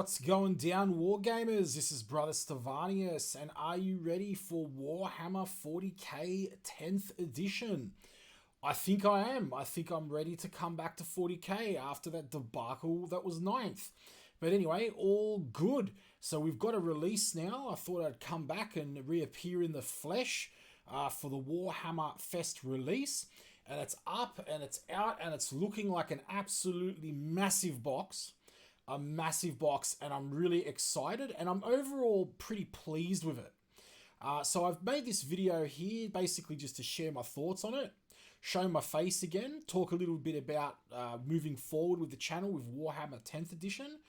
what's going down, Wargamers? This is Brother Stavanius, and are you ready for Warhammer 40K 10th edition? I think I am. I think I'm ready to come back to 40K after that debacle that was 9th. But anyway, all good. So we've got a release now. I thought I'd come back and reappear in the flesh for the Warhammer Fest release. And it's up and it's out and it's looking like an absolutely massive box. A massive box, and I'm really excited, and I'm overall pretty pleased with it. So I've made this video here basically just to share my thoughts on it, show my face again, talk a little bit about moving forward with the channel with Warhammer 10th edition.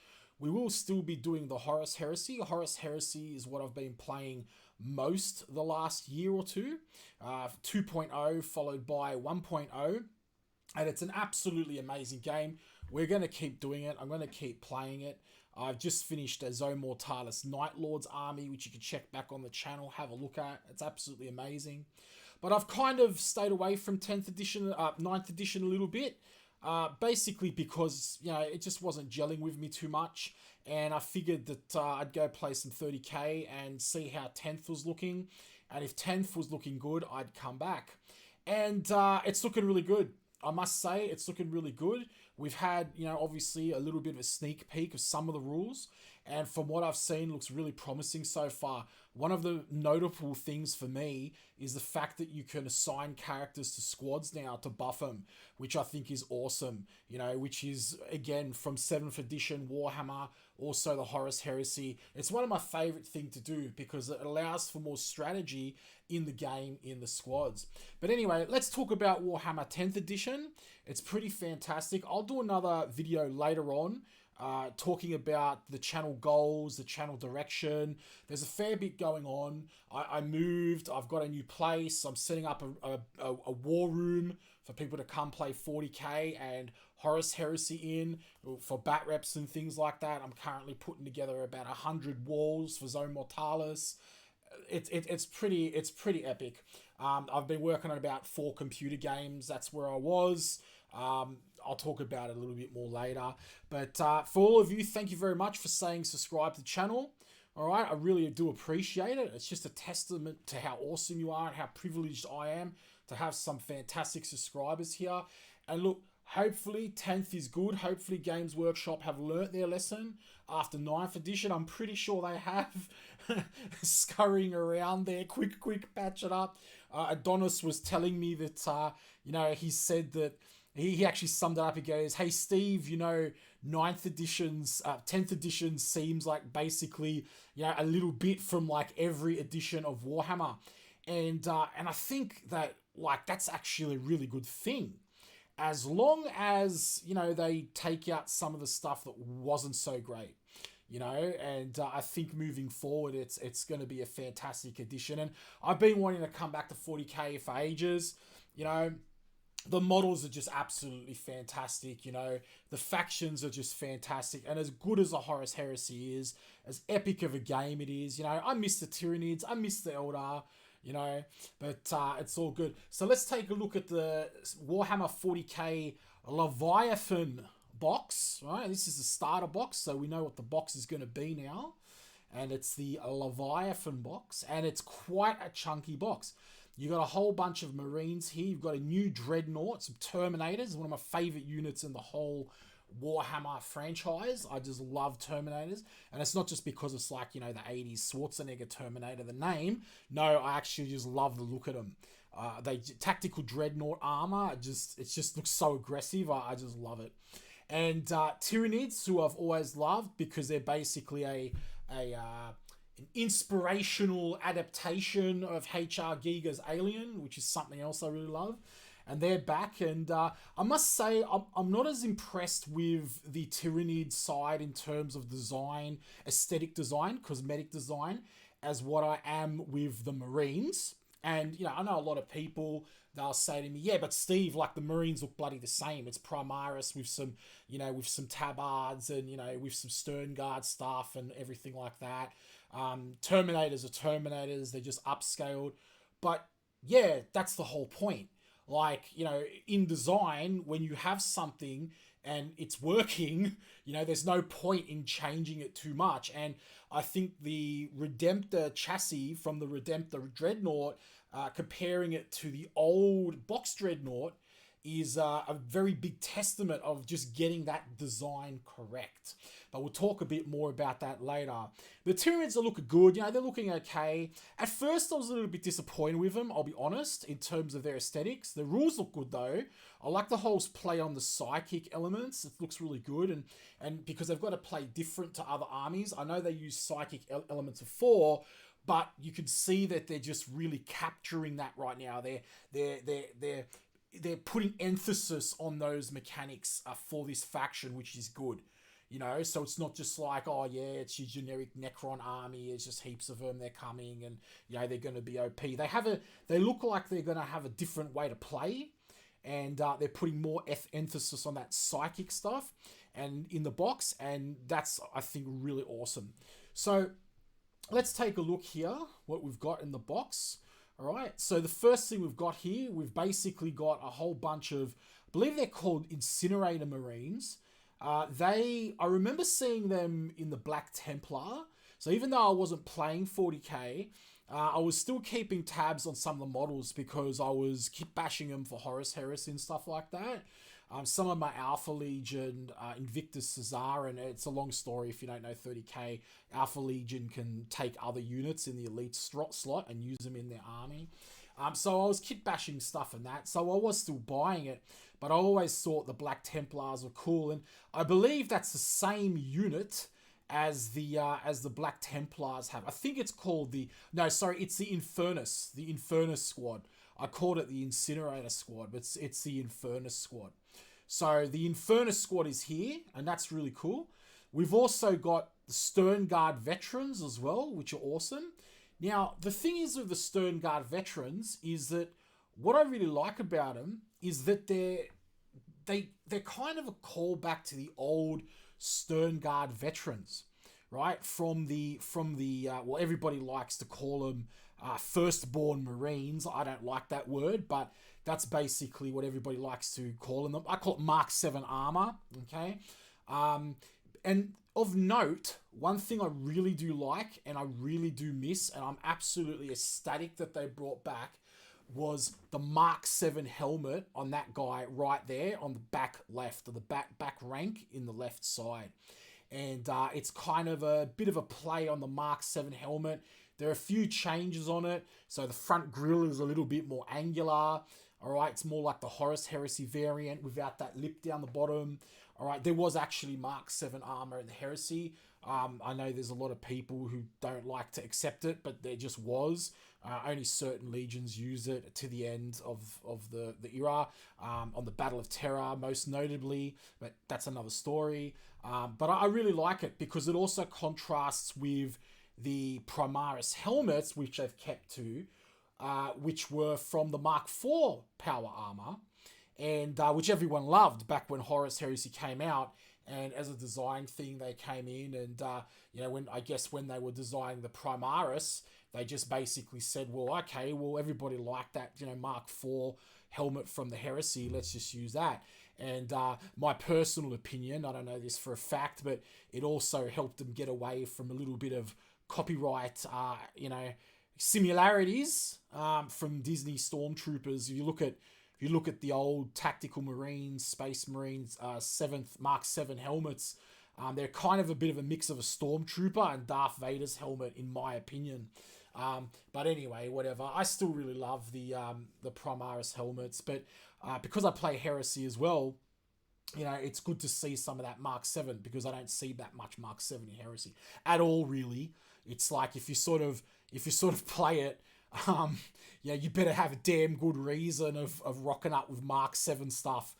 We will still be doing the Horus Heresy. Horus Heresy is what I've been playing most the last year or two. 2.0 followed by 1.0. And it's an absolutely amazing game. We're going to keep doing it. I'm going to keep playing it. I've just finished a Zone Mortalis Night Lord's Army, which you can check back on the channel, have a look at. It's absolutely amazing. But I've kind of stayed away from 10th edition, 9th edition a little bit. Basically because, you know, it just wasn't gelling with me too much. And I figured that I'd go play some 30k and see how 10th was looking. And if 10th was looking good, I'd come back. And it's looking really good. I must say, it's looking really good. We've had, you know, obviously a little bit of a sneak peek of some of the rules. And from what I've seen, looks really promising so far. One of the notable things for me is the fact that you can assign characters to squads now to buff them, which I think is awesome. You know, which is, again, from 7th edition Warhammer, also the Horus Heresy. It's one of my favorite things to do because it allows for more strategy in the game, in the squads. But anyway, let's talk about Warhammer 10th edition. It's pretty fantastic. I'll do another video later on talking about the channel goals, the channel direction. There's a fair bit going on. I moved, I've got a new place, I'm setting up a war room for people to come play 40k and Horus Heresy in for bat reps and things like that. I'm currently putting together about 100 walls for Zone Mortalis. It's pretty epic. I've been working on about 4 computer games. That's where I was. I'll talk about it a little bit more later. But for all of you, thank you very much for saying subscribe to the channel. All right, I really do appreciate it. It's just a testament to how awesome you are and how privileged I am to have some fantastic subscribers here. And look, hopefully 10th is good. Hopefully Games Workshop have learnt their lesson after 9th edition. I'm pretty sure they have. Scurrying around there. Quick, patch it up. Adonis was telling me that, you know, he said that he actually summed it up. He goes, hey, Steve, you know, 9th editions, 10th edition seems like basically, you know, a little bit from like every edition of Warhammer. And I think that, like, that's actually a really good thing. As long as, you know, they take out some of the stuff that wasn't so great, you know, and I think moving forward, it's going to be a fantastic addition. And I've been wanting to come back to 40k for ages, you know. The models are just absolutely fantastic, you know. The factions are just fantastic. And as good as the Horus Heresy is, as epic of a game it is, you know, I miss the Tyranids, I miss the Eldar, you know, but it's all good. So let's take a look at the Warhammer 40k Leviathan box, right? This is the starter box, so we know what the box is going to be now. And it's the Leviathan box, and it's quite a chunky box. You got a whole bunch of Marines here. You've got a new Dreadnought, some Terminators, one of my favorite units in the whole Warhammer franchise. I just love Terminators, and it's not just because it's like, you know, the 80s Schwarzenegger Terminator, the name. No, I actually just love the look at them. They tactical Dreadnought armor, it just looks so aggressive. I just love it. And Tyranids, who I've always loved because they're basically an inspirational adaptation of H.R. Giger's Alien, which is something else I really love. And they're back, and I must say I'm not as impressed with the Tyranid side in terms of design, aesthetic design, cosmetic design, as what I am with the Marines. And, you know, I know a lot of people, they'll say to me, yeah, but Steve, like, the Marines look bloody the same. It's Primaris with some, you know, with some tabards and, you know, with some stern guard stuff and everything like that. Terminators are Terminators. They're just upscaled. But, yeah, that's the whole point. Like, you know, in design, when you have something and it's working, there's no point in changing it too much. And I think the Redemptor chassis from the Redemptor Dreadnought, comparing it to the old box Dreadnought, is a very big testament of just getting that design correct. But we'll talk a bit more about that later. The Tyranids are looking good. They're looking okay. At first, I was a little bit disappointed with them, I'll be honest, in terms of their aesthetics. The rules look good, though. I like the whole play on the psychic elements. It looks really good. And because they've got to play different to other armies, I know they use psychic elements before, but you can see that they're just really capturing that right now. They're putting emphasis on those mechanics for this faction, which is good. So it's not just like, oh yeah, it's your generic Necron army, it's just heaps of them, they're coming, and they're going to be OP. They look like they're going to have a different way to play, and they're putting more emphasis on that psychic stuff and in the box, and that's, I think, really awesome. So let's take a look here, what we've got in the box. All right, so the first thing we've got here, we've basically got a whole bunch of, I believe they're called Incinerator Marines. I remember seeing them in the Black Templar. So even though I wasn't playing 40k, I was still keeping tabs on some of the models because I was keep bashing them for Horus Heresy and stuff like that. Some of my Alpha Legion, Invictus Caesar, and it's a long story if you don't know 30k. Alpha Legion can take other units in the elite slot and use them in their army. So I was kit bashing stuff and that, so I was still buying it, but I always thought the Black Templars were cool, and I believe that's the same unit as the Black Templars have. I think it's called it's the Infernus Squad. I called it the Incinerator Squad, but it's the Infernus Squad. So the Infernus Squad is here, and that's really cool. We've also got the Stern Guard Veterans as well, which are awesome. Now, the thing is with the Stern Guard Veterans is that what I really like about them is that they're kind of a callback to the old Stern Guard Veterans, right? From the everybody likes to call them Firstborn Marines. I don't like that word, but that's basically what everybody likes to call them. I call it Mark 7 armor, okay? And of note, one thing I really do like and I really do miss, and I'm absolutely ecstatic that they brought back, was the Mark 7 helmet on that guy right there on the back left, or the back rank in the left side. And it's kind of a bit of a play on the Mark 7 helmet. There are a few changes on it. So the front grille is a little bit more angular. All right, it's more like the Horus Heresy variant without that lip down the bottom. All right, there was actually Mark 7 armor in the Heresy. I know there's a lot of people who don't like to accept it, but there just was. Only certain legions used it to the end of the era, on the Battle of Terra most notably, but that's another story. But I really like it because it also contrasts with the Primaris helmets, which they've kept to, which were from the Mark IV power armor, and which everyone loved back when Horus Heresy came out. And as a design thing, they came in and, when they were designing the Primaris, they just basically said, well, okay, well, everybody liked that, Mark IV helmet from the Heresy, let's just use that. And my personal opinion, I don't know this for a fact, but it also helped them get away from a little bit of copyright, similarities from Disney Stormtroopers. If you look at the old Tactical Marines, Space Marines, Mark 7 helmets, they're kind of a bit of a mix of a Stormtrooper and Darth Vader's helmet, in my opinion. But anyway, whatever. I still really love the Primaris helmets, but because I play Heresy as well, it's good to see some of that Mark 7, because I don't see that much Mark 7 in Heresy at all, really. It's like if you sort of play it, you better have a damn good reason of rocking up with Mark 7 stuff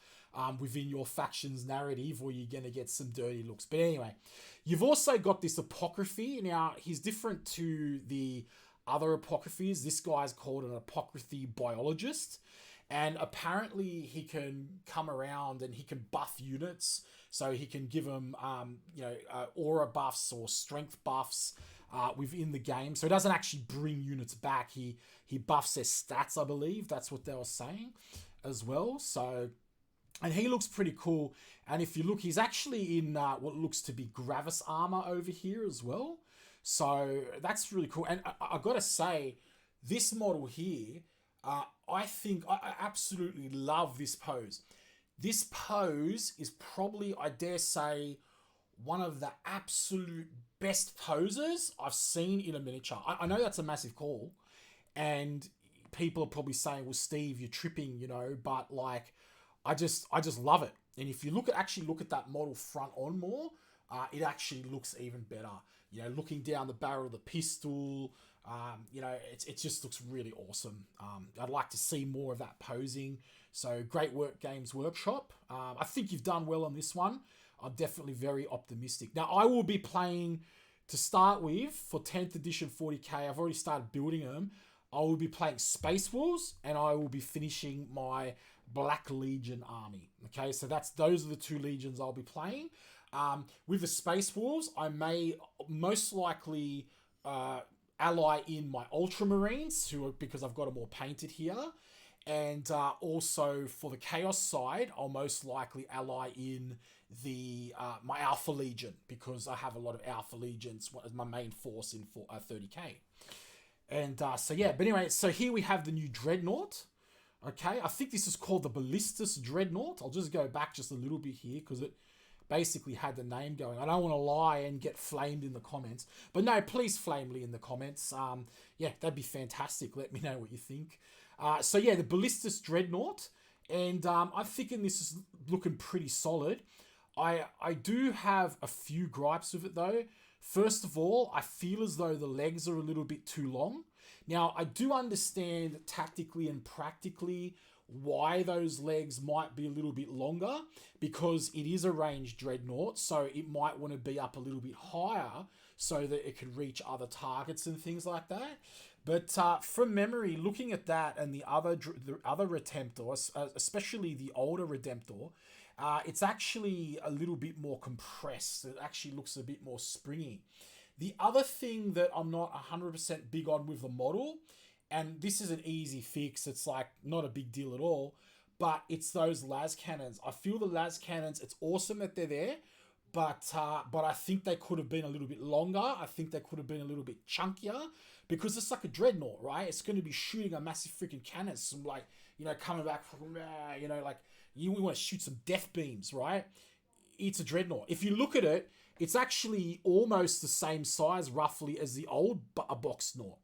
within your faction's narrative, or you're going to get some dirty looks. But anyway, you've also got this apocryphy. Now, he's different to the other apocryphies. This guy's called an apocryphy biologist, and apparently he can come around and he can buff units. So he can give them, aura buffs or strength buffs within the game. So he doesn't actually bring units back. He buffs their stats, I believe. That's what they were saying as well. So, and he looks pretty cool. And if you look, he's actually in what looks to be Gravis armor over here as well. So that's really cool. And I got to say, this model here, I think I absolutely love this pose. This pose is probably, I dare say, one of the absolute best poses I've seen in a miniature. I know that's a massive call, and people are probably saying, well, Steve, you're tripping, you know, but like, I just love it. And if you actually look at that model front on more, it actually looks even better. You know, looking down the barrel of the pistol, you know, it just looks really awesome. I'd like to see more of that posing. So great work, Games Workshop. I think you've done well on this one. I'm definitely very optimistic. Now, I will be playing, to start with, for 10th edition 40k, I've already started building them. I will be playing Space Wolves, and I will be finishing my Black Legion army. Okay, so those are the two legions I'll be playing. With the Space Wolves, I may most likely ally in my Ultramarines, because I've got them all painted here. And also for the Chaos side, I'll most likely ally in the my Alpha Legion, because I have a lot of Alpha Legions as my main force in 30k. And so yeah, but anyway, so here we have the new Dreadnought. Okay, I think this is called the Ballistus Dreadnought. I'll just go back just a little bit here because it basically had the name going. I don't want to lie and get flamed in the comments, but no, please flame me in the comments. Yeah, that'd be fantastic. Let me know what you think. So yeah, the Ballistus Dreadnought, and I'm thinking this is looking pretty solid. I do have a few gripes with it though. First of all, I feel as though the legs are a little bit too long. Now, I do understand tactically and practically why those legs might be a little bit longer, because it is a ranged dreadnought, so it might want to be up a little bit higher so that it could reach other targets and things like that. But from memory, looking at that and the other Redemptor, especially the older Redemptor, it's actually a little bit more compressed. It actually looks a bit more springy. The other thing that I'm not 100% big on with the model, and this is an easy fix, it's like not a big deal at all, but it's those las cannons. I feel the las cannons, it's awesome that they're there, but I think they could have been a little bit longer. I think they could have been a little bit chunkier, because it's like a dreadnought, right? It's going to be shooting a massive freaking cannon, some like, you know, coming back from, you know, like you want to shoot some death beams, right? It's a dreadnought. If you look at it, it's actually almost the same size roughly as the old box knot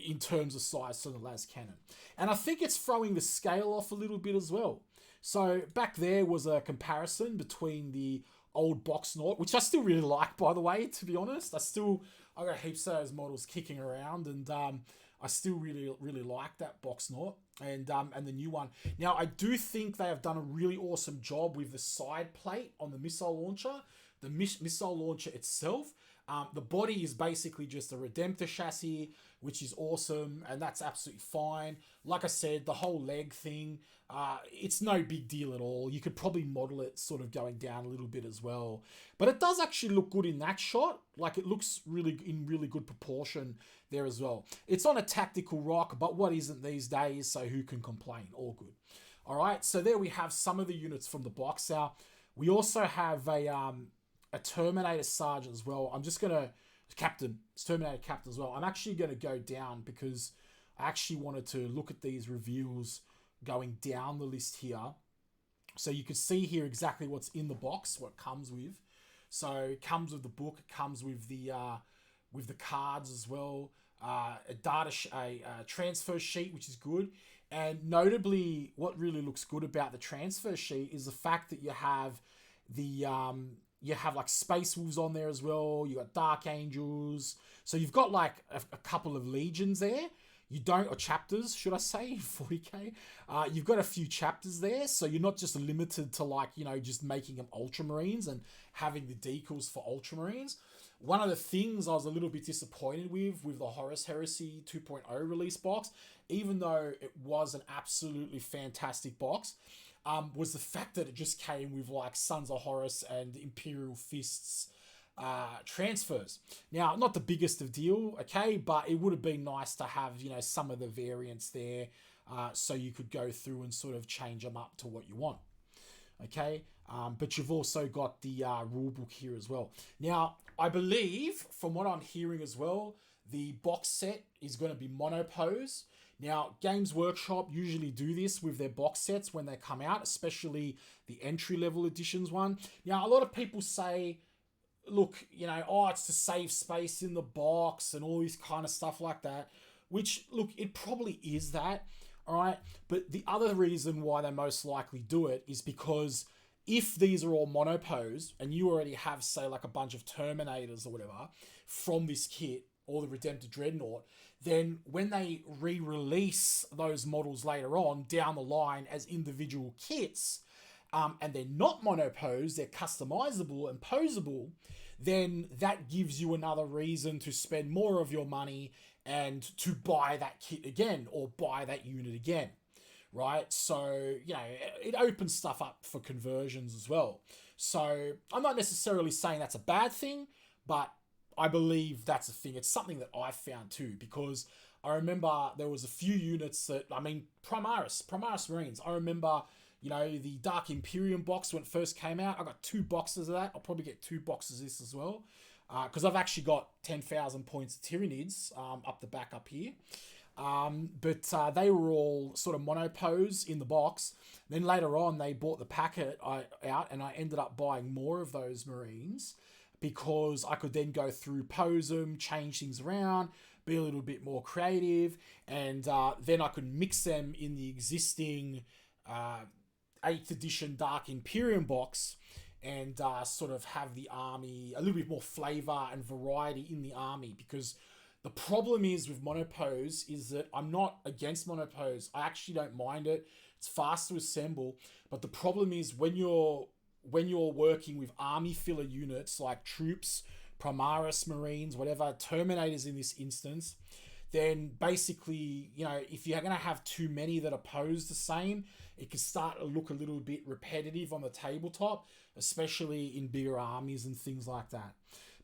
in terms of size for the las cannon. And I think it's throwing the scale off a little bit as well. So back there was a comparison between the old box knot, which I still really like, by the way, to be honest. I got heaps of those models kicking around, and I still really like that box knot and the new one. Now, I do think they have done a really awesome job with the side plate on the missile launcher. The missile launcher itself, the body is basically just a Redemptor chassis, which is awesome, and that's absolutely fine. Like I said, the whole leg thing, it's no big deal at all. You could probably model it sort of going down a little bit as well. But it does actually look good in that shot. Like, it looks really in really good proportion there as well. It's on a tactical rock, but what isn't these days, so who can complain? All good. All right, so there we have some of the units from the box out. We also have a Terminator Sergeant as well. I'm just going to... Captain. It's Terminator Captain as well. I'm actually going to go down because I actually wanted to look at these reveals going down the list here. So you can see here exactly what's in the box, what it comes with. So it comes with the book. It comes with the cards as well. A transfer sheet, which is good. And notably, what really looks good about the transfer sheet is the fact that you have the... you have like Space Wolves on there as well. You got Dark Angels. So you've got like a couple of legions there. You don't, or chapters, should I say, 40k. You've got a few chapters there. So you're not just limited to like, you know, just making them Ultramarines and having the decals for Ultramarines. One of the things I was a little bit disappointed with the Horus Heresy 2.0 release box, even though it was an absolutely fantastic box, was the fact that it just came with like Sons of Horus and Imperial Fists transfers. Now, not the biggest of deal, okay, but it would have been nice to have, you know, some of the variants there so you could go through and sort of change them up to what you want. Okay, But you've also got the rulebook here as well. Now, I believe, from what I'm hearing as well, the box set is going to be monopose. Now, Games Workshop usually do this with their box sets when they come out, especially the entry-level editions one. Now, a lot of people say, look, it's to save space in the box and all this kind of stuff like that, which, look, it probably is that, all right? But the other reason why they most likely do it is because if these are all monopose and you already have, say, like a bunch of Terminators or whatever from this kit, or the Redemptor Dreadnought, then when they re-release those models later on down the line as individual kits, and they're not monopose, they're customizable and posable, then that gives you another reason to spend more of your money and to buy that kit again or buy that unit again, right? So, it opens stuff up for conversions as well. So I'm not necessarily saying that's a bad thing, but I believe that's a thing. It's something that I found too, because I remember there was a few units that, Primaris Marines. I remember, the Dark Imperium box when it first came out. I got 2 boxes of that. I'll probably get 2 boxes of this as well, because I've actually got 10,000 points of Tyranids up the back up here. But they were all sort of monopose in the box. Then later on, they bought the packet out, and I ended up buying more of those Marines, because I could then go through, pose them, change things around, be a little bit more creative, and then I could mix them in the existing 8th edition Dark Imperium box and sort of have the army, a little bit more flavor and variety in the army, because the problem is with monopose is that I'm not against monopose. I actually don't mind it. It's fast to assemble, but the problem is when you're working with army filler units like troops, Primaris Marines, whatever, Terminators in this instance, then basically, if you're going to have too many that are posed the same, it can start to look a little bit repetitive on the tabletop, especially in bigger armies and things like that.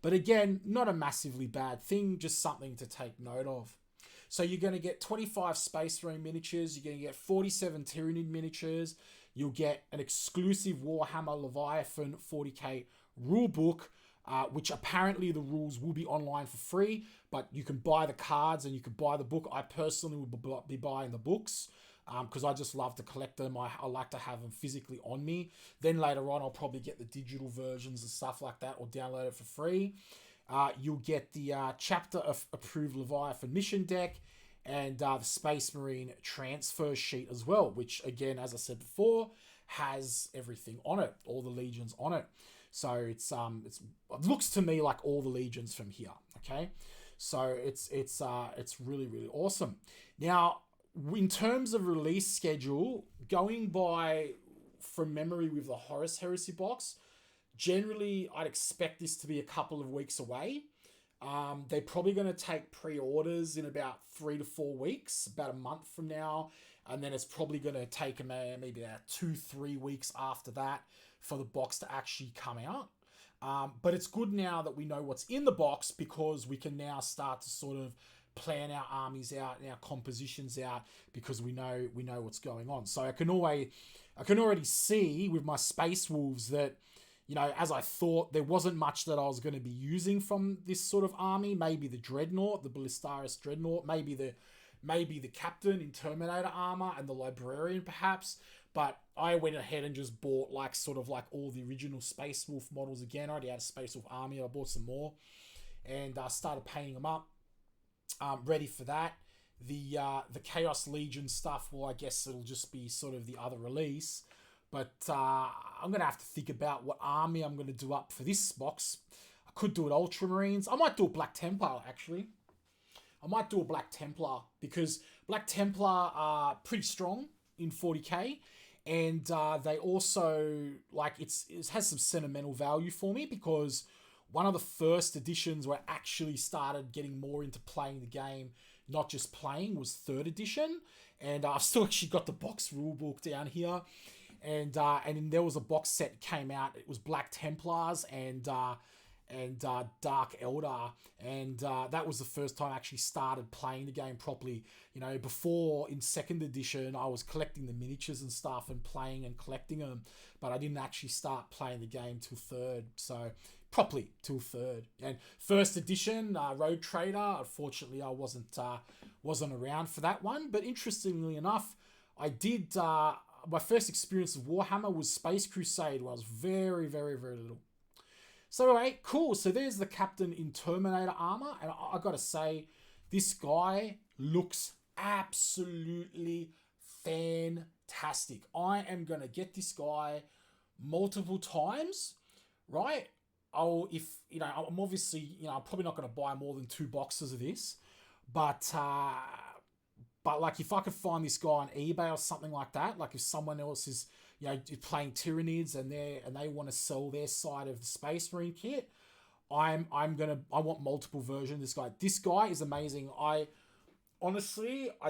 But again, not a massively bad thing, just something to take note of. So you're going to get 25 Space Marine miniatures, you're going to get 47 Tyranid miniatures, you'll get an exclusive Warhammer Leviathan 40K rulebook, which apparently the rules will be online for free, but you can buy the cards and you can buy the book. I personally would be buying the books because I just love to collect them. I like to have them physically on me. Then later on, I'll probably get the digital versions and stuff like that or download it for free. You'll get the chapter of approved Leviathan mission deck and the Space Marine transfer sheet as well, which again, as I said before, has everything on it, all the legions on it. So it looks to me like all the legions from here. Okay, so it's really, really awesome. Now, in terms of release schedule, going by from memory with the Horus Heresy box, generally I'd expect this to be a couple of weeks away. They're probably going to take pre-orders in about 3 to 4 weeks, about a month from now. And then it's probably going to take maybe about 2-3 weeks after that for the box to actually come out. But it's good now that we know what's in the box, because we can now start to sort of plan our armies out and our compositions out, because we know what's going on. So I can already see with my Space Wolves that, as I thought, there wasn't much that I was going to be using from this sort of army. Maybe the Dreadnought, the Ballistaris Dreadnought, maybe the Captain in Terminator armor and the Librarian perhaps. But I went ahead and just bought all the original Space Wolf models again. I already had a Space Wolf army. I bought some more and started painting them up. Ready for that. The Chaos Legion stuff, well, I guess it'll just be sort of the other release. But I'm going to have to think about what army I'm going to do up for this box. I could do it Ultramarines. I might do a Black Templar, actually. I might do a Black Templar, because Black Templar are pretty strong in 40k. And they also, it has some sentimental value for me, because one of the first editions where I actually started getting more into playing the game, not just playing, was 3rd edition. And I've still actually got the box rulebook down here. And then there was a box set that came out. It was Black Templars, and Dark Elder, and that was the first time I actually started playing the game properly. Before in second edition, I was collecting the miniatures and stuff and playing and collecting them, but I didn't actually start playing the game till third, so properly till third. And first edition, Road Trader, unfortunately I wasn't around for that one, but interestingly enough, I did, my first experience of Warhammer was Space Crusade when I was very, very, very little. So anyway, cool. So there's the captain in Terminator armor. And I gotta say, this guy looks absolutely fantastic. I am gonna get this guy multiple times, right? I'm obviously, I'm probably not gonna buy more than 2 boxes of this. But like if I could find this guy on eBay or something like that, like if someone else is playing Tyranids and they want to sell their side of the Space Marine kit, I want multiple versions of this guy. This guy is amazing. I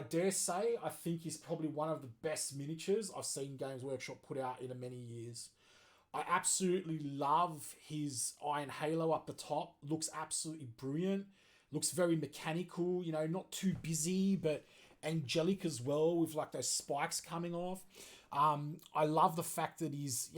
dare say, I think he's probably one of the best miniatures I've seen Games Workshop put out in many years. I absolutely love his Iron Halo up the top. Looks absolutely brilliant. Looks very mechanical, not too busy, but angelic as well, with like those spikes coming off. I love the fact that he's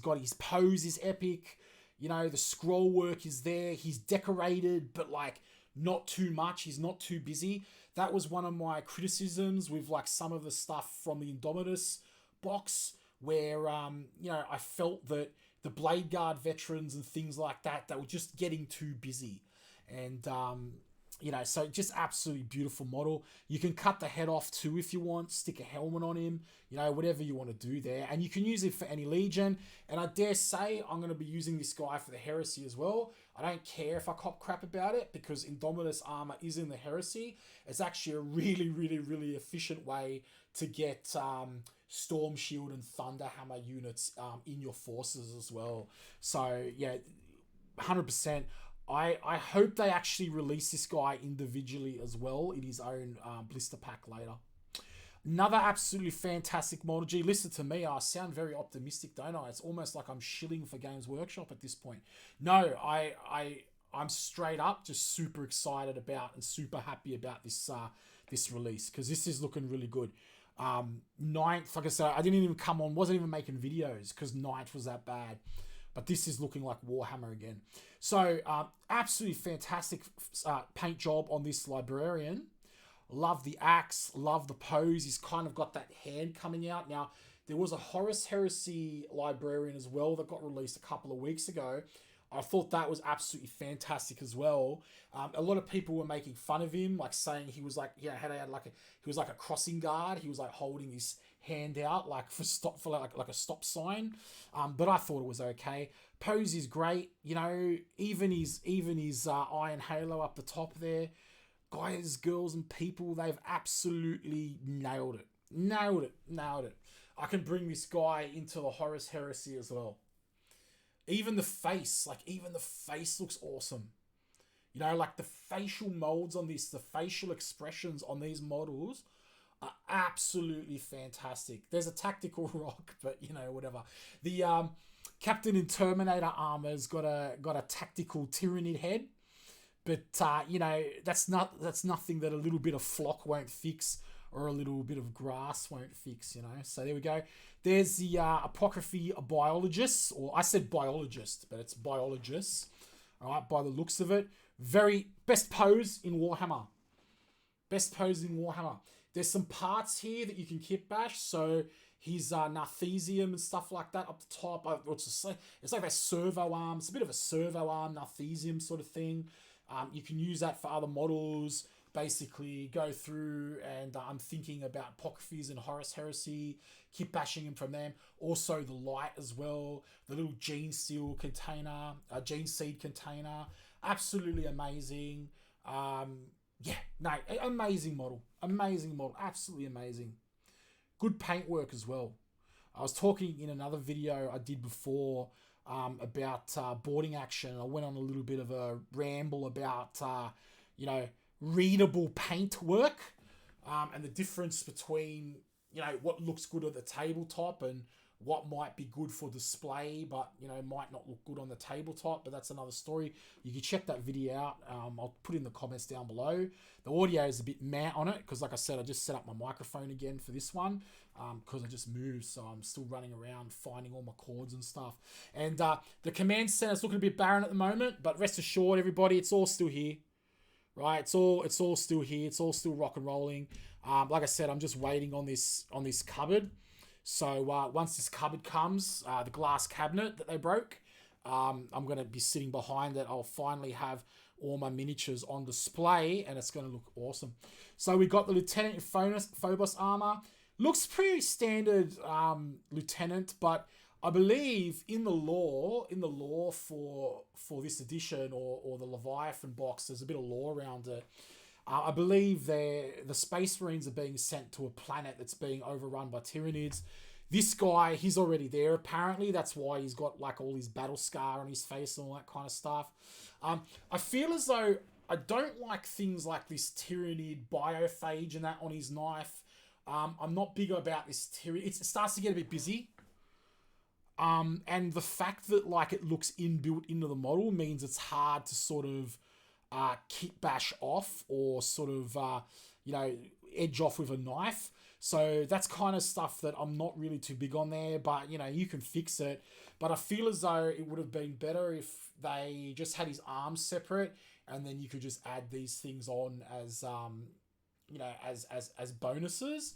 got his pose is epic. The scroll work is there. He's decorated, but like not too much. He's not too busy. That was one of my criticisms with like some of the stuff from the Indomitus box, where I felt that the Blade Guard veterans and things like that, they were just getting too busy. And so just absolutely beautiful model. You can cut the head off too if you want, stick a helmet on him, whatever you want to do there. And you can use it for any Legion. And I dare say I'm going to be using this guy for the Heresy as well. I don't care if I cop crap about it, because Indomitus armor is in the Heresy. It's actually a really, really, really efficient way to get Storm Shield and Thunderhammer units in your forces as well. So yeah, 100%. I hope they actually release this guy individually as well in his own blister pack later. Another absolutely fantastic model. Gee, listen to me. I sound very optimistic, don't I? It's almost like I'm shilling for Games Workshop at this point. No, I'm straight up just super excited about and super happy about this release, because this is looking really good. Ninth, like I said, I didn't even come on, wasn't even making videos because Ninth was that bad. But this is looking like Warhammer again. So, absolutely fantastic paint job on this Librarian. Love the axe, love the pose. He's kind of got that hand coming out. Now, there was a Horus Heresy Librarian as well that got released a couple of weeks ago. I thought that was absolutely fantastic as well. A lot of people were making fun of him, like saying he was like, he was like a crossing guard. He was like holding his hand out like like a stop sign. But I thought it was okay. Pose is great. Even his Iron Halo up the top there. Guys, girls, and people, they've absolutely nailed it. Nailed it. I can bring this guy into the Horus Heresy as well. Even the face looks awesome. Like the facial molds on this, the facial expressions on these models are absolutely fantastic. There's a tactical rock, but whatever. The captain in Terminator armor's got a tactical Tyranid head, but that's nothing that a little bit of flock won't fix, or a little bit of grass won't fix, So there we go. There's the Apocryphy Biologist, or I said biologist, but it's biologist. All right, by the looks of it. Very best pose in Warhammer. There's some parts here that you can kit bash. So his Narthesium and stuff like that up the top. It's like that servo arm. It's a bit of a servo arm, Narthesium sort of thing. You can use that for other models. Basically go through, and I'm thinking about Apocryphies and Horus Heresy, kit bashing them from them. Also the light as well, the little gene seed container, absolutely amazing. Amazing model, absolutely amazing. Good paintwork as well. I was talking in another video I did before about boarding action. I went on a little bit of a ramble about readable paint work, and the difference between what looks good at the tabletop and what might be good for display, but, you know, might not look good on the tabletop, but that's another story. You can check that video out. I'll put in the comments down below. The audio is a bit meh on it, because like I said, I just set up my microphone again for this one, because I just moved, so I'm still running around finding all my cords and stuff. And the command center's looking a bit barren at the moment, but rest assured, everybody, it's all still here. Right, it's all still here. It's all still rock and rolling. Like I said, I'm just waiting on this cupboard. So once this cupboard comes, the glass cabinet that they broke, I'm going to be sitting behind it. I'll finally have all my miniatures on display, and it's going to look awesome. So we got the Lieutenant Phobos armor. Looks pretty standard Lieutenant, but I believe in the lore for this edition, or the Leviathan box, there's a bit of lore around it. I believe the Space Marines are being sent to a planet that's being overrun by Tyranids. This guy, he's already there apparently. That's why he's got like all his battle scar on his face and all that kind of stuff. I feel as though I don't like things like this Tyranid biophage and that on his knife. I'm not big about this Tyranid. It starts to get a bit busy. And the fact that like it looks inbuilt into the model means it's hard to sort of kit bash off, or sort of, you know, edge off with a knife. So that's kind of stuff that I'm not really too big on there, but, you know, you can fix it. But I feel as though it would have been better if they just had his arms separate, and then you could just add these things on as, you know, as bonuses.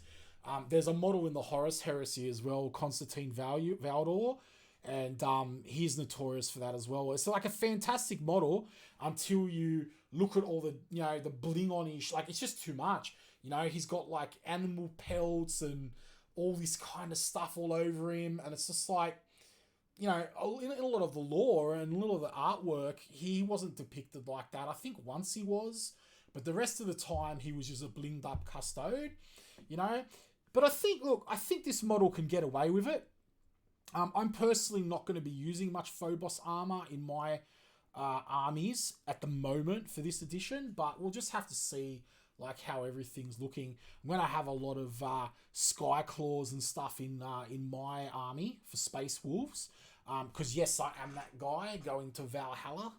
There's a model in the Horus Heresy as well, Constantine Valdor, and he's notorious for that as well. It's like a fantastic model until you look at all the, you know, the bling on his, like, it's just too much. You know, he's got like animal pelts and all this kind of stuff all over him, and it's just like, you know, in a lot of the lore and a little of the artwork, he wasn't depicted like that. I think once he was, but the rest of the time he was just a blinged up custode, you know. But I think this model can get away with it. I'm personally not going to be using much Phobos armor in my armies at the moment for this edition, but we'll just have to see like how everything's looking. I'm going to have a lot of Sky Claws and stuff in my army for Space Wolves, because yes, I am that guy going to Valhalla.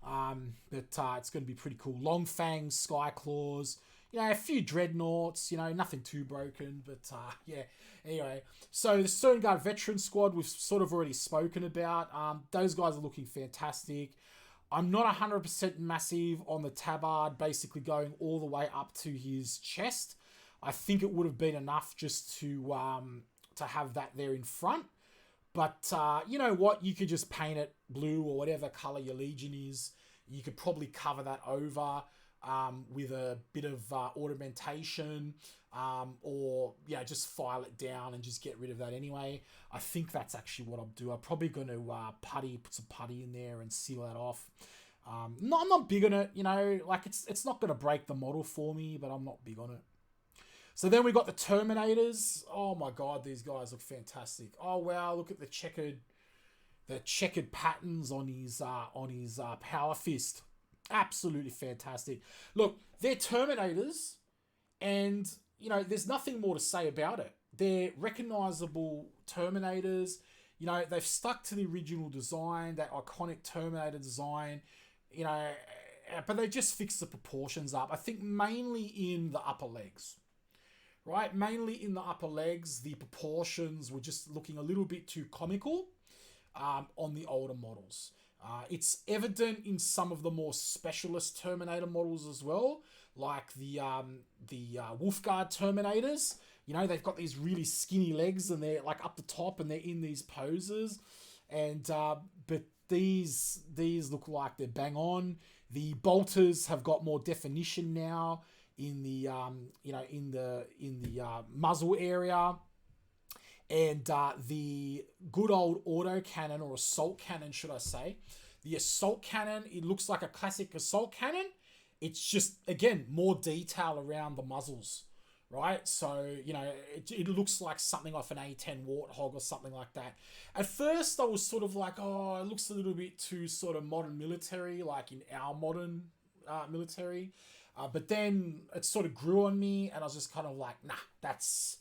But it's going to be pretty cool. Long Fangs, Sky Claws, you know, a few Dreadnoughts, you know, nothing too broken, but yeah. Anyway, so the Stone Guard Veteran Squad, we've sort of already spoken about. Those guys are looking fantastic. I'm not 100% massive on the tabard, basically going all the way up to his chest. I think it would have been enough just to have that there in front. But you know what? You could just paint it blue or whatever color your Legion is. You could probably cover that over with a bit of ornamentation, or yeah, just file it down and just get rid of that anyway. I think that's actually what I'll do. I'm probably going to put some putty in there and seal that off. No, I'm not big on it, you know, like it's not going to break the model for me, but I'm not big on it. So then we got the Terminators. Oh my god, these guys look fantastic. Oh wow, look at the checkered patterns on his power fist. Absolutely fantastic. Look, they're Terminators, and you know, there's nothing more to say about it. They're recognizable Terminators. You know, they've stuck to the original design, that iconic Terminator design, you know, but they just fixed the proportions up. I think mainly in the upper legs, right? Mainly in the upper legs, the proportions were just looking a little bit too comical on the older models. It's evident in some of the more specialist Terminator models as well, like the Wolfguard Terminators. You know, they've got these really skinny legs and they're like up the top and they're in these poses. And but these look like they're bang on. The bolters have got more definition now in the you know, in the muzzle area. And the good old autocannon, or assault cannon, should I say. The assault cannon, it looks like a classic assault cannon. It's just, again, more detail around the muzzles, right? So, you know, it looks like something off an A10 Warthog or something like that. At first, I was sort of like, oh, it looks a little bit too sort of modern military, like in our modern military. But then it sort of grew on me, and I was just kind of like, nah, that's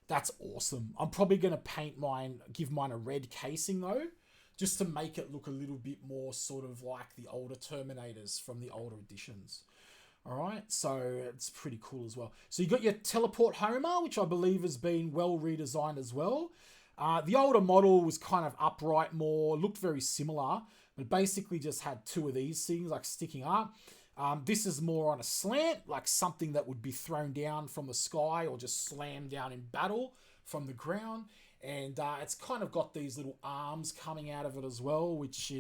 That's awesome. I'm probably going to paint mine, give mine a red casing though, just to make it look a little bit more sort of like the older Terminators from the older editions. All right, so it's pretty cool as well. So you got your Teleport Homer, which I believe has been well redesigned as well. The older model was kind of upright more, looked very similar, but basically just had two of these things like sticking up. This is more on a slant, like something that would be thrown down from the sky or just slammed down in battle from the ground. And it's kind of got these little arms coming out of it as well, which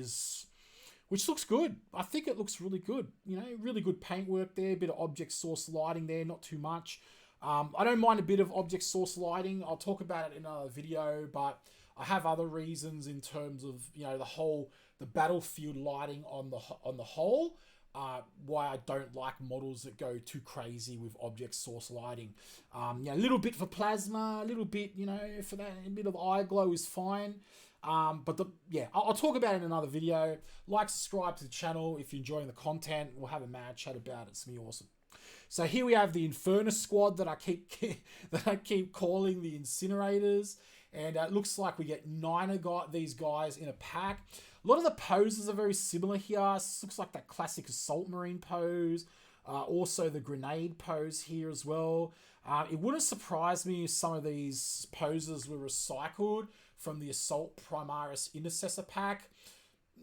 looks good. I think it looks really good. You know, really good paintwork there, a bit of object source lighting there, not too much. I don't mind a bit of object source lighting. I'll talk about it in another video, but I have other reasons in terms of, you know, the battlefield lighting on the whole. Why I don't like models that go too crazy with object source lighting. You know, a little bit for plasma, a little bit, you know, for that, a bit of eye glow is fine. But I'll talk about it in another video. Like, subscribe to the channel if you're enjoying the content. We'll have a mad chat about it. It's gonna be awesome. So here we have the Infernus squad that I keep calling the Incinerators, and it looks like we get 9 of these guys in a pack. A lot of the poses are very similar here. This looks like that classic Assault Marine pose. Also the grenade pose here as well. It wouldn't surprise me if some of these poses were recycled from the Assault Primaris Intercessor pack.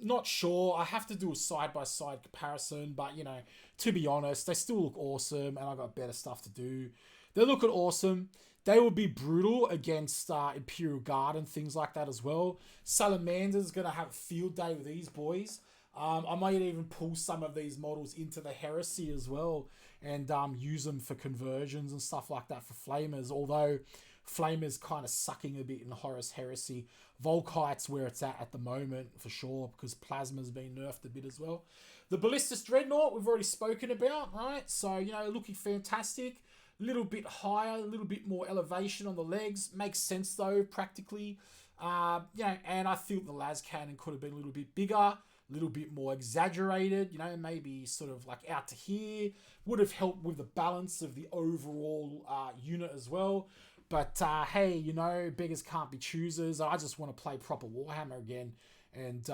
Not sure. I have to do a side-by-side comparison, but, you know, to be honest, they still look awesome, and I got better stuff to do. They're looking awesome. They will be brutal against Imperial Guard and things like that as well. Salamander's going to have a field day with these boys. I might even pull some of these models into the Heresy as well and use them for conversions and stuff like that for Flamers, although Flamer's kind of sucking a bit in Horus Heresy. Volkite's where it's at the moment for sure, because Plasma's been nerfed a bit as well. The Ballistus Dreadnought we've already spoken about, right? So, you know, looking fantastic. A little bit higher, a little bit more elevation on the legs. Makes sense though, practically. You know, and I think the las cannon could have been a little bit bigger, a little bit more exaggerated, you know, maybe sort of like out to here. Would have helped with the balance of the overall unit as well. But hey, you know, beggars can't be choosers. I just want to play proper Warhammer again. And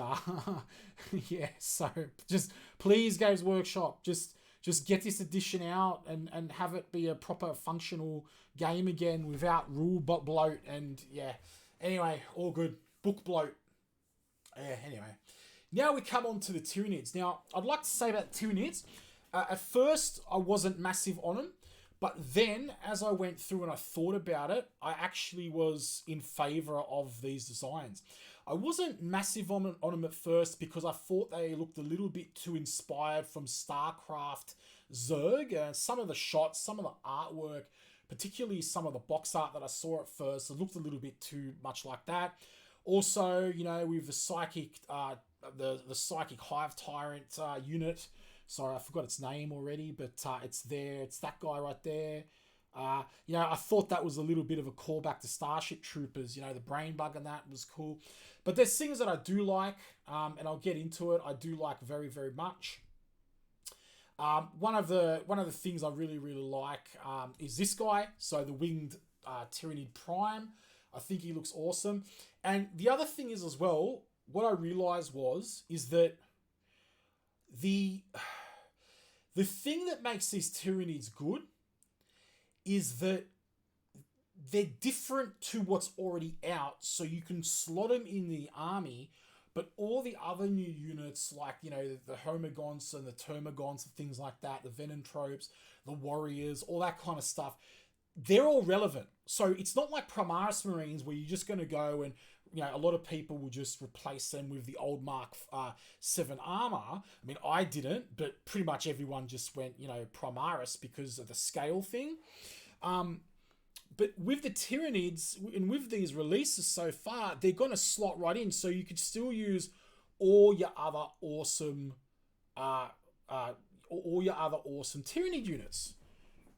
yeah, so just please, Games Workshop, just get this edition out and have it be a proper functional game again without rule bloat. And yeah, anyway, all good. Book bloat. Yeah, anyway. Now we come on to the Tyranids. Now, I'd like to say about Tyranids, at first I wasn't massive on them. But then, as I went through and I thought about it, I actually was in favour of these designs. I wasn't massive on them at first because I thought they looked a little bit too inspired from StarCraft Zerg. Some of the shots, some of the artwork, particularly some of the box art that I saw at first, it looked a little bit too much like that. Also, you know, with the Psychic, the Psychic Hive Tyrant unit. Sorry, I forgot its name already, but it's there. It's that guy right there. You know, I thought that was a little bit of a callback to Starship Troopers. You know, the brain bug and that was cool. But there's things that I do like, and I'll get into it. I do like very, very much. One of the things I really, really like is this guy. So the Winged Tyranid Prime. I think he looks awesome. And the other thing is as well, what I realized is that the thing that makes these Tyranids good is that they're different to what's already out, so you can slot them in the army, but all the other new units, like, you know, the Homogons and the Termagons and things like that, the Venentropes, the Warriors, all that kind of stuff, they're all relevant. So it's not like Primaris Marines where you're just going to go and, you know, a lot of people will just replace them with the old Mark 7 armor. I mean, I didn't, but pretty much everyone just went, you know, Primaris because of the scale thing. But with the Tyranids and with these releases so far, they're going to slot right in. So you could still use all your other awesome, Tyranid units.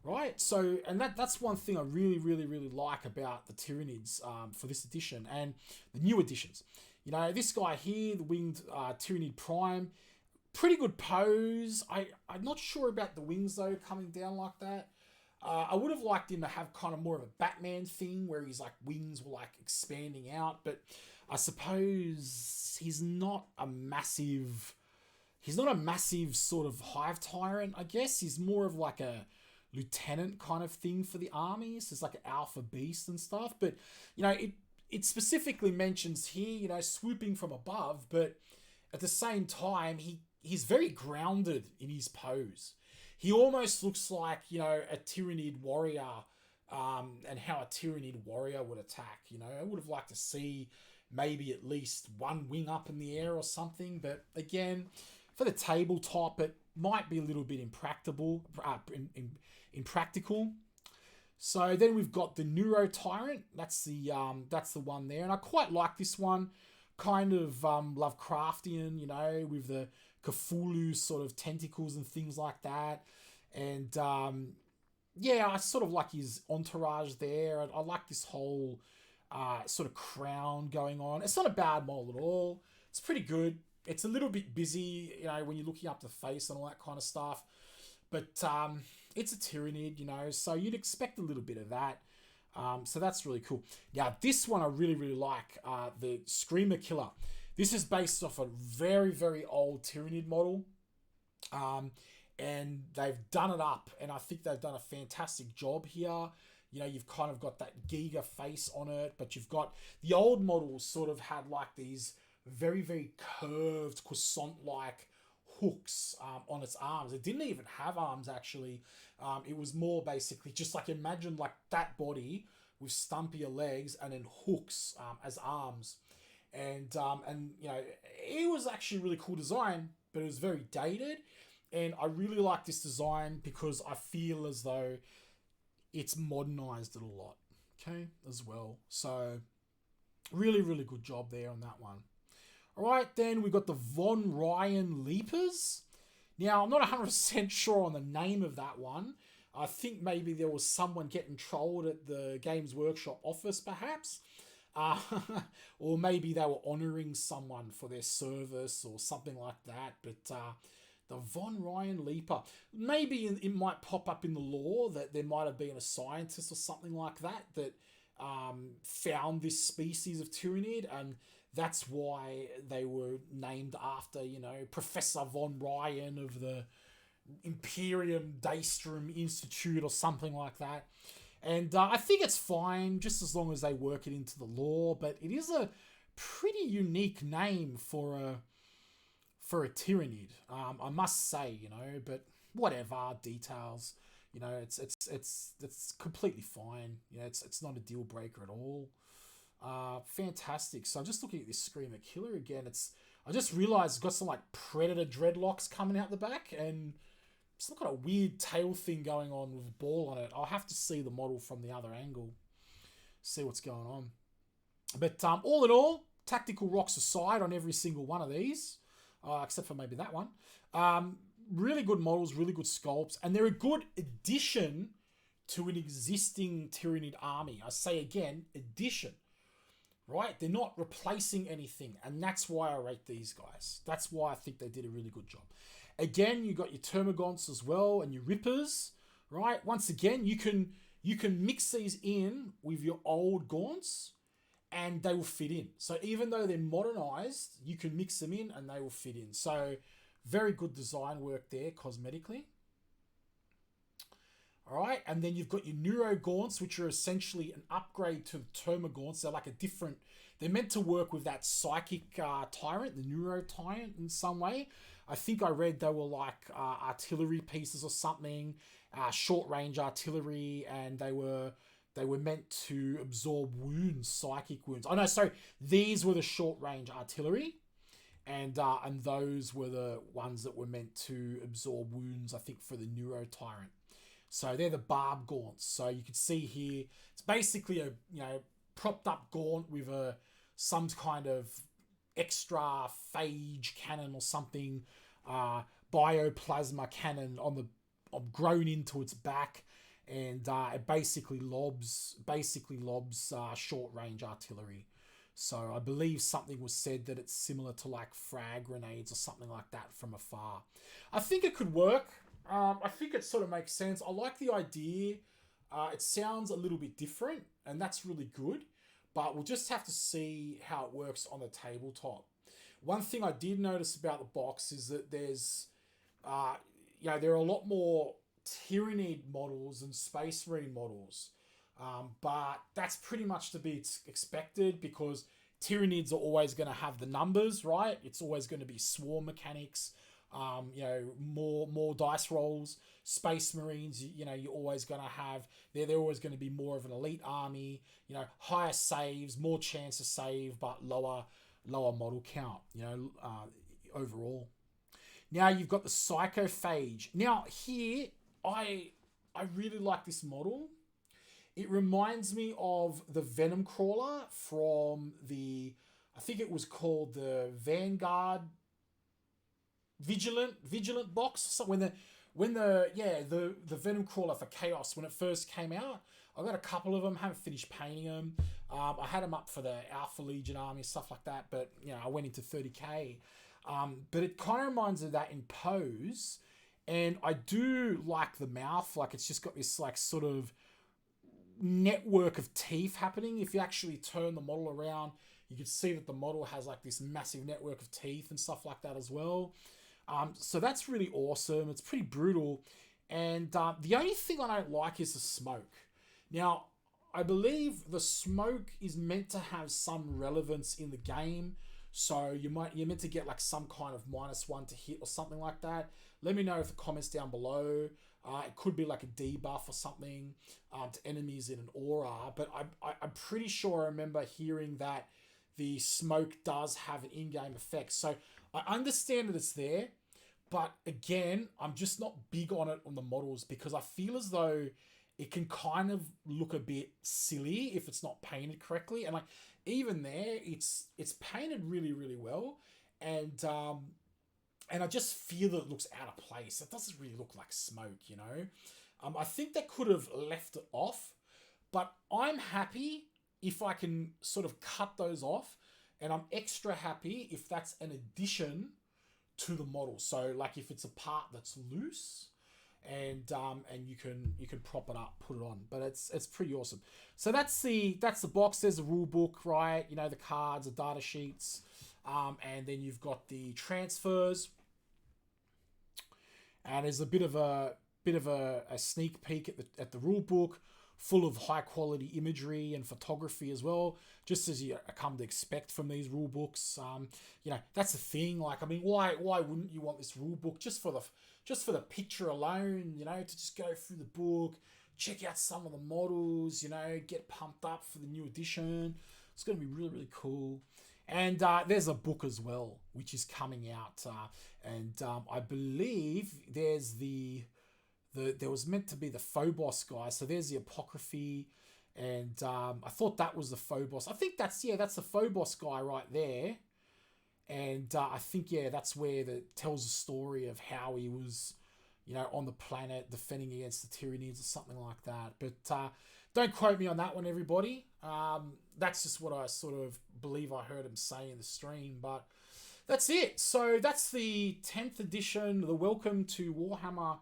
Right, so, and that's one thing I really, really, really like about the Tyranids for this edition and the new editions. You know, this guy here, the Winged Tyranid Prime, pretty good pose. I'm not sure about the wings though, coming down like that. I would have liked him to have kind of more of a Batman thing where his like wings were like expanding out, but I suppose he's not a massive sort of hive tyrant, I guess. He's more of like a lieutenant kind of thing for the armies. It's like an alpha beast and stuff. But, you know, it specifically mentions here, you know, swooping from above, but at the same time, he's very grounded in his pose. He almost looks like, you know, a Tyranid warrior, and how a Tyranid warrior would attack. You know, I would have liked to see maybe at least one wing up in the air or something. But again, for the tabletop, it might be a little bit impractical. So then we've got the Neuro Tyrant. That's the one there, and I quite like this one. Kind of Lovecraftian, you know, with the Cthulhu sort of tentacles and things like that. And yeah, I sort of like his entourage there. I like this whole sort of crown going on. It's not a bad model at all. It's pretty good. It's a little bit busy, you know, when you're looking up the face and all that kind of stuff. But it's a Tyranid, you know, so you'd expect a little bit of that. So that's really cool. Now, this one I really, really like, the Screamer Killer. This is based off a very, very old Tyranid model. And they've done it up, and I think they've done a fantastic job here. You know, you've kind of got that Giga face on it, but you've got the old models sort of had like these very, very curved croissant-like hooks on its arms. It didn't even have arms, actually. It was more basically just like, imagine like that body with stumpier legs and then hooks as arms. And you know, it was actually a really cool design, but it was very dated. And I really like this design because I feel as though it's modernized it a lot, okay, as well. So really, really good job there on that one. All right, then we got the Von Ryan Leapers. Now, I'm not 100% sure on the name of that one. I think maybe there was someone getting trolled at the Games Workshop office, perhaps. Or maybe they were honouring someone for their service or something like that. But the Von Ryan Leaper, maybe it might pop up in the lore that there might have been a scientist or something like that found this species of Tyranid, and that's why they were named after, you know, Professor Von Ryan of the Imperium Daystrom Institute or something like that. And I think it's fine, just as long as they work it into the lore, but it is a pretty unique name for a Tyranid, I must say, you know, but whatever, details, you know, it's completely fine. You know, it's not a deal breaker at all. Fantastic. So I'm just looking at this Screamer Killer again. I just realized it's got some like Predator dreadlocks coming out the back, and some kind of weird tail thing going on with a ball on it. I'll have to see the model from the other angle, see what's going on. But all in all, tactical rocks aside on every single one of these, except for maybe that one. Really good models, really good sculpts, and they're a good addition to an existing Tyranid army. I say again, addition, right? They're not replacing anything, and that's why I rate these guys. That's why I think they did a really good job. Again, you got your Termagants as well, and your Rippers, right? Once again, you can mix these in with your old Gaunts, and they will fit in. So even though they're modernized, you can mix them in and they will fit in. So very good design work there cosmetically. All right, and then you've got your Neuro Gaunts, which are essentially an upgrade to the Termagaunts. They're like a different, they're meant to work with that Psychic Tyrant, the Neuro Tyrant in some way. I think I read they were like artillery pieces or something, short range artillery, and they were meant to absorb wounds, psychic wounds. Oh no, sorry, these were the short range artillery, and those were the ones that were meant to absorb wounds, I think, for the Neuro Tyrant. So they're the Barb Gaunts. So you can see here, it's basically a, you know, propped up Gaunt with some kind of extra phage cannon or something, bioplasma cannon grown into its back, and it basically lobs short range artillery. So I believe something was said that it's similar to like frag grenades or something like that from afar. I think it could work. I think it sort of makes sense. I like the idea. It sounds a little bit different, and that's really good. But we'll just have to see how it works on the tabletop. One thing I did notice about the box is that there's, there are a lot more Tyranid models and Space Marine models. But that's pretty much to be expected because Tyranids are always going to have the numbers, right? It's always going to be swarm mechanics, more dice rolls. Space Marines, you're always going to have, they're always going to be more of an elite army, higher saves, more chance to save, but lower model count, overall. Now you've got the Psychophage. Now here, I really like this model. It reminds me of the Venom Crawler from I think it was called the Vanguard Vigilant box. So when the Venom Crawler for Chaos, when it first came out, I got a couple of them, haven't finished painting them. I had them up for the Alpha Legion army, stuff like that, but I went into 30k. But it kind of reminds me of that in pose, and I do like the mouth, like it's just got this like sort of network of teeth happening. If you actually turn the model around, you can see that the model has like this massive network of teeth and stuff like that as well. So that's really awesome. It's pretty brutal. And the only thing I don't like is the smoke. Now, I believe the smoke is meant to have some relevance in the game. So you're meant to get like some kind of -1 to hit or something like that. Let me know in the comments down below. It could be like a debuff or something to enemies in an aura. But I'm pretty sure I remember hearing that the smoke does have an in-game effect. So I understand that it's there. But again, I'm just not big on it on the models because I feel as though it can kind of look a bit silly if it's not painted correctly. And like even there, it's painted really, really well. And I just feel that it looks out of place. It doesn't really look like smoke, I think they could have left it off, but I'm happy if I can sort of cut those off, and I'm extra happy if that's an addition to the model. So like if it's a part that's loose, and you can prop it up, put it on, but it's pretty awesome. So that's the box. There's a rule book, right? The cards, the data sheets. And then you've got the transfers, and there's a bit of a sneak peek at the rule book, full of high quality imagery and photography as well, just as you come to expect from these rule books. That's the thing. Like, I mean, why wouldn't you want this rule book just for the picture alone? To just go through the book, check out some of the models, get pumped up for the new edition. It's going to be really, really cool. And there's a book as well, which is coming out. And I believe there's there was meant to be the Phobos guy. So there's the Apocryphy. And I thought that was the Phobos. I think that's the Phobos guy right there. And I think, that's where that tells the story of how he was, on the planet defending against the Tyranids or something like that. But don't quote me on that one, everybody. That's just what I sort of believe I heard him say in the stream. But that's it. So that's the 10th edition, the Welcome to Warhammer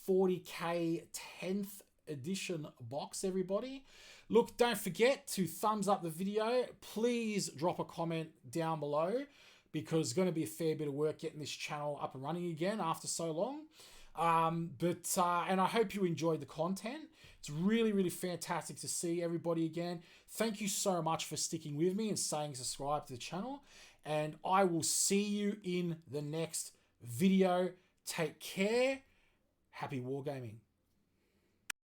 40K 10th edition box, everybody. Look, don't forget to thumbs up the video. Please drop a comment down below, because it's going to be a fair bit of work getting this channel up and running again after so long. And I hope you enjoyed the content. It's really, really fantastic to see everybody again. Thank you so much for sticking with me and staying subscribed to the channel. And I will see you in the next video. Take care. Happy wargaming.